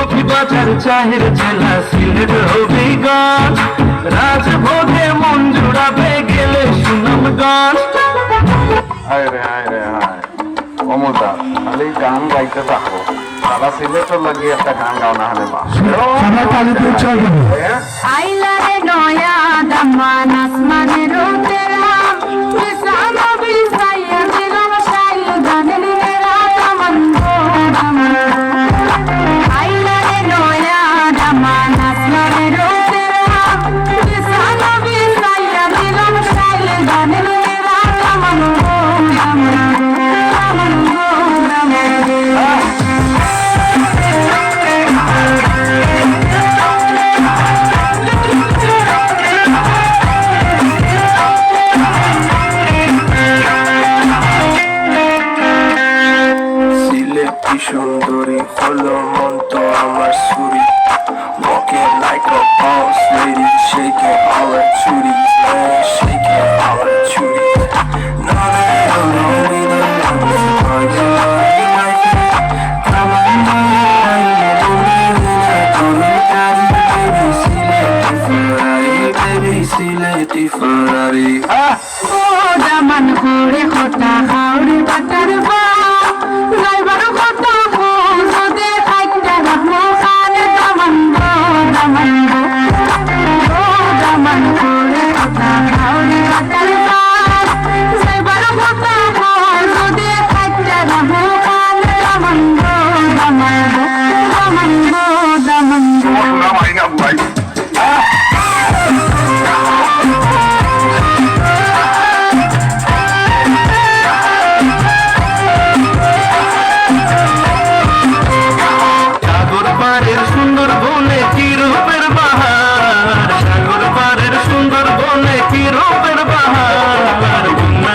বাজার চাহের জেলা সিলেট হবিগঞ্জ, রাজভোগে মন জুড়াবে গেলে সুনামগঞ্জ। হায় রে হায় রে হায়, অমুদা খালি গান গাইতে থাকো, সারা সিলেটও লাগিয়ে একটা গান গাও না হলে মা। আইলা রে নয়া দামান আসমানের উতেরাম, কিসানো বিসাইয়া দিলাম শাইল গানের মেরা তামন্দো দামান। আইলা রে নয়া দামান আসমানের উতেরাম, কিসানো বিসাইয়া দিলাম শাইল গানের মেরা তামন্দো দামান, তামন্দো দামান। সিলেটি সুন্দরী হলো মন তো আমার সুরি, walking like a boss lady, shaking all her tooties, man, shaking all her tooties. No, no, we don't want to find you like that. Come on, baby, Sileti Ferrari.